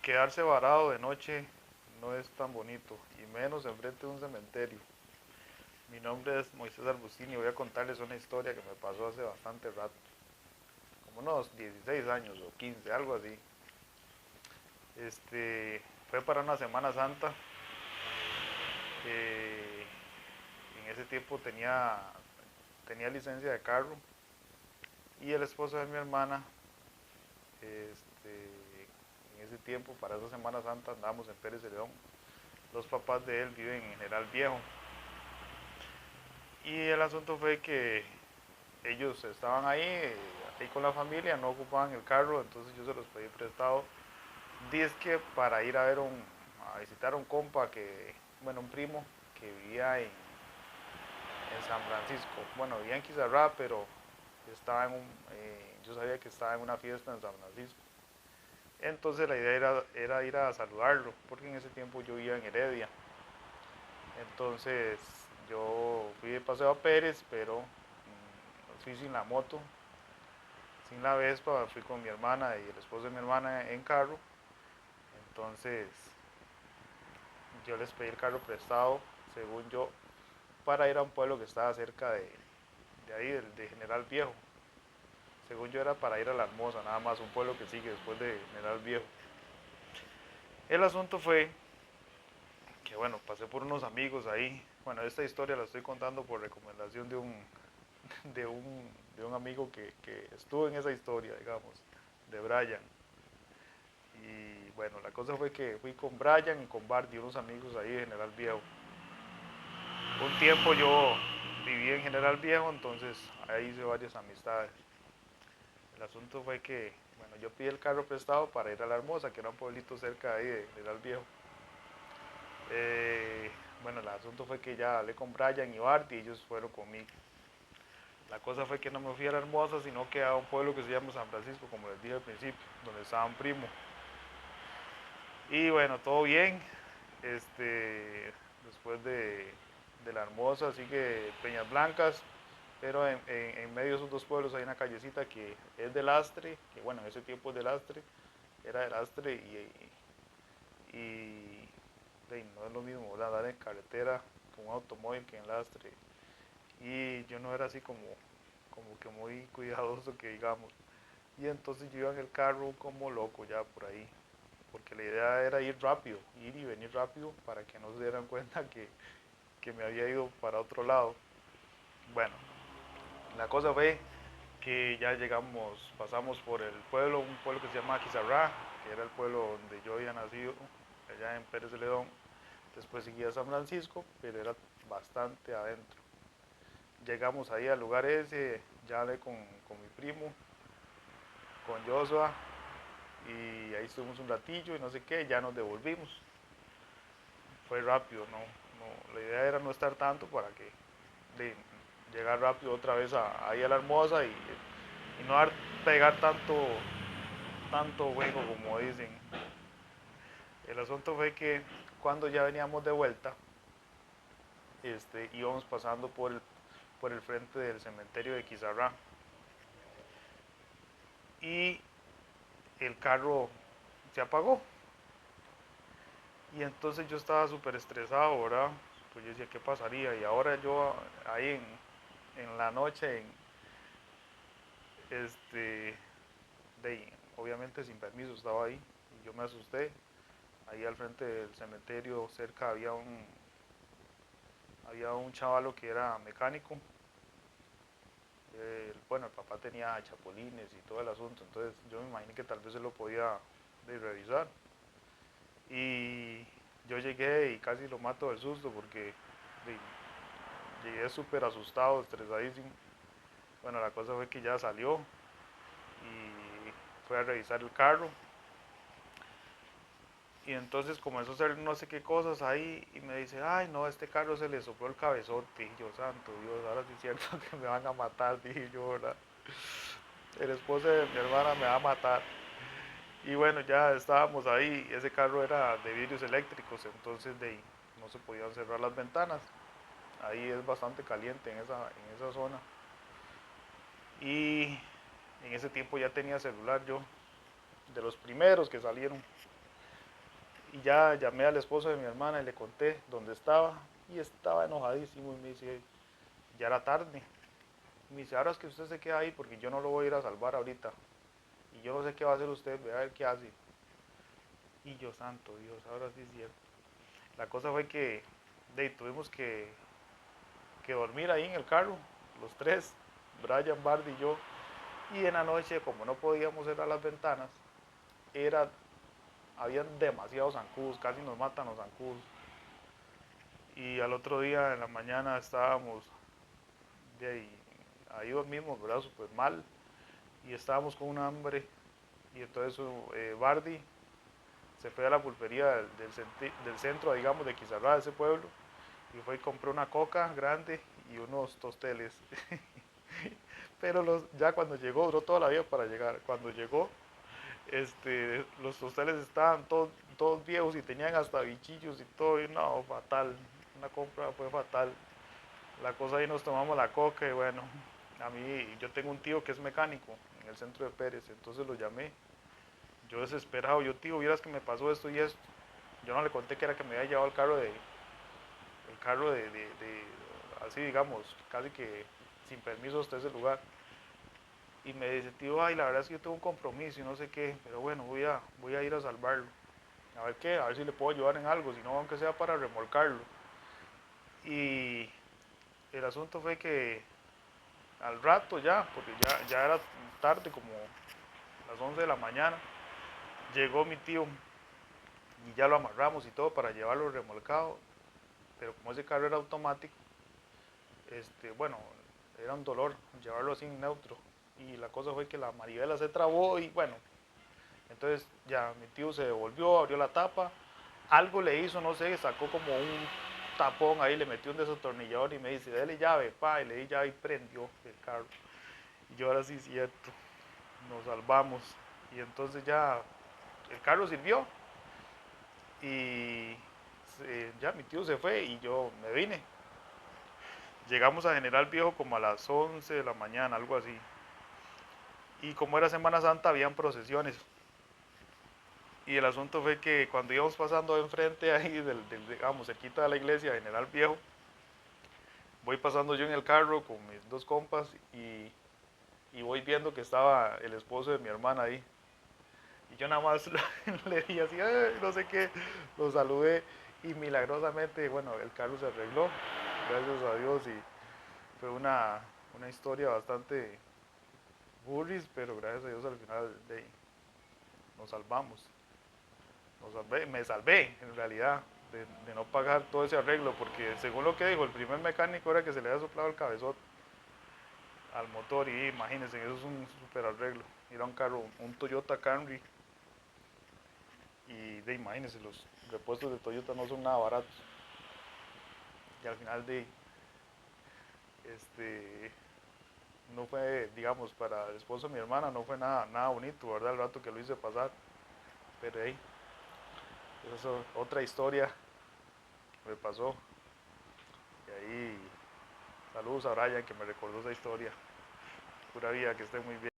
Quedarse varado de noche no es tan bonito, y menos enfrente de un cementerio. Mi nombre es Moisés Arbustini y voy a contarles una historia que me pasó hace bastante rato, como unos 16 años o 15, algo así. Fue para una Semana Santa. eh, en ese tiempo tenía licencia de carro y el esposo de mi hermana, en ese tiempo, para esa Semana Santa, andábamos en Pérez Celedón. Los papás de él viven en General Viejo. Y el asunto fue que ellos estaban ahí con la familia, no ocupaban el carro, entonces yo se los pedí prestado. Disque para ir a visitar a un compa bueno, un primo que vivía en San Francisco. Bueno, vivía en Quizarrá, pero yo sabía que estaba en una fiesta en San Francisco. Entonces la idea era ir a saludarlo, porque en ese tiempo yo vivía en Heredia. Entonces yo fui de paseo a Pérez, pero fui sin la moto, sin la Vespa, fui con mi hermana y el esposo de mi hermana en carro. Entonces yo les pedí el carro prestado, según yo, para ir a un pueblo que estaba cerca de ahí, de General Viejo. Según yo era para ir a La Hermosa, nada más, un pueblo que sigue después de General Viejo. El asunto fue que, bueno, pasé por unos amigos ahí. Bueno, esta historia la estoy contando por recomendación de un, de un amigo que estuvo en esa historia, digamos, de Brian. Y bueno, la cosa fue que fui con Brian y con Bardi, unos amigos ahí de General Viejo. Un tiempo yo viví en General Viejo, entonces ahí hice varias amistades. El asunto fue que, bueno, yo pedí el carro prestado para ir a La Hermosa, que era un pueblito cerca de ahí de General Viejo. Eh, bueno, el asunto fue que ya hablé con Brian y Bardi y ellos fueron conmigo. La cosa fue que no me fui a La Hermosa, sino que a un pueblo que se llama San Francisco, como les dije al principio, donde estaba un primo. Y bueno, todo bien. Después de La Hermosa sigue Peñas Blancas, pero en medio de esos dos pueblos hay una callecita que es de lastre, que bueno, en ese tiempo es de lastre, era de lastre y no es lo mismo, ¿verdad? Andar en carretera con un automóvil que en lastre. Y yo no era así como que muy cuidadoso, que digamos. Y entonces yo iba en el carro como loco ya por ahí, porque la idea era ir rápido, ir y venir rápido para que no se dieran cuenta que me había ido para otro lado. Bueno, la cosa fue que ya llegamos, pasamos por el pueblo, un pueblo que se llama Quizarrá, que era el pueblo donde yo había nacido, allá en Pérez de Ledón. Después seguía San Francisco, pero era bastante adentro. Llegamos ahí al lugar ese, ya hablé con mi primo, con Joshua, y ahí estuvimos un ratillo y no sé qué, ya nos devolvimos. Fue rápido, la idea era no estar tanto para que de, llegar rápido otra vez ahí a La Hermosa y no pegar tanto juego como dicen. El asunto fue que cuando ya veníamos de vuelta, íbamos pasando por el frente del cementerio de Quizarrá y el carro se apagó. Y entonces yo estaba súper estresado, ¿verdad? Pues yo decía, ¿qué pasaría? Y ahora yo ahí en la noche, este, obviamente sin permiso estaba ahí y yo me asusté. Ahí al frente del cementerio cerca había un chavalo que era mecánico. Bueno, el papá tenía chapulines y todo el asunto, entonces yo me imaginé que tal vez se lo podía revisar. Y yo llegué y casi lo mato del susto porque llegué súper asustado, estresadísimo. Bueno, la cosa fue que ya salió y fue a revisar el carro. Y entonces comenzó a hacer no sé qué cosas ahí y me dice, ay no, este carro se le sopló el cabezote. Y yo, santo Dios, ahora sí es cierto que me van a matar, dije yo, ¿verdad? El esposo de mi hermana me va a matar. Y bueno, ya estábamos ahí, ese carro era de vidrios eléctricos, entonces no se podían cerrar las ventanas. Ahí es bastante caliente en esa zona. Y en ese tiempo ya tenía celular yo, de los primeros que salieron. Y ya llamé al esposo de mi hermana y le conté dónde estaba y estaba enojadísimo y me dice, ya era tarde. Y me dice, ahora es que usted se queda ahí porque yo no lo voy a ir a salvar ahorita. Y yo no sé qué va a hacer usted, ve a ver qué hace. Y yo, santo Dios, ahora sí es cierto. La cosa fue que tuvimos que dormir ahí en el carro, los tres, Brian, Bardi y yo. Y en la noche, como no podíamos cerrar las ventanas, era, habían demasiados zancudos, casi nos matan los zancudos. Y al otro día en la mañana estábamos de ahí dormimos, ¿verdad? Súper mal. Y estábamos con un hambre. Y entonces Bardi se fue a la pulpería del centro, digamos, de Quizarrá, de ese pueblo. Y fue y compró una coca grande y unos tosteles. Pero ya cuando llegó, duró toda la vida para llegar. Cuando llegó, los tosteles estaban todos viejos y tenían hasta bichillos y todo. Y no, fatal. Una compra fue fatal. La cosa ahí nos tomamos la coca y bueno, a mí, yo tengo un tío que es mecánico en el centro de Pérez, entonces lo llamé. Yo desesperado, yo tío, vieras que me pasó esto y esto. Yo no le conté que era que me había llevado el carro así digamos, casi que sin permiso hasta ese lugar. Y me dice, tío, ay, la verdad es que yo tengo un compromiso y no sé qué, pero bueno, voy a ir a salvarlo. A ver qué, a ver si le puedo ayudar en algo, si no, aunque sea para remolcarlo. Y el asunto fue que al rato ya, porque ya era tarde, como las 11 de la mañana, llegó mi tío y ya lo amarramos y todo para llevarlo remolcado, pero como ese carro era automático, bueno, era un dolor llevarlo así en neutro. Y la cosa fue que la manivela se trabó y bueno, entonces ya mi tío se devolvió, abrió la tapa, algo le hizo, no sé, sacó como un tapón ahí, le metió un desatornillador y me dice, dele llave, pa, y le di llave y prendió el carro. Y yo ahora sí, cierto, nos salvamos. Y entonces ya el carro sirvió y ya mi tío se fue y yo me vine. Llegamos a General Viejo como a las 11 de la mañana, algo así. Y como era Semana Santa, habían procesiones. Y el asunto fue que cuando íbamos pasando enfrente ahí, digamos, cerquita de la iglesia, General Viejo, voy pasando yo en el carro con mis dos compas y voy viendo que estaba el esposo de mi hermana ahí. Y yo nada más le dije así, no sé qué, lo saludé y milagrosamente, bueno, el carro se arregló, gracias a Dios, y fue una historia bastante burris, pero gracias a Dios al final nos salvamos. Me salvé en realidad de no pagar todo ese arreglo, porque según lo que dijo el primer mecánico era que se le había soplado el cabezote al motor y imagínense, eso es un super arreglo. Era un carro, un Toyota Camry y imagínense, los repuestos de Toyota no son nada baratos. Y al final este, no fue, digamos, para el esposo de mi hermana no fue nada bonito, ¿verdad? El rato que lo hice pasar. Pero ahí, esa es otra historia que me pasó. Y ahí, saludos a Brian que me recordó esa historia. Pura vida, que esté muy bien.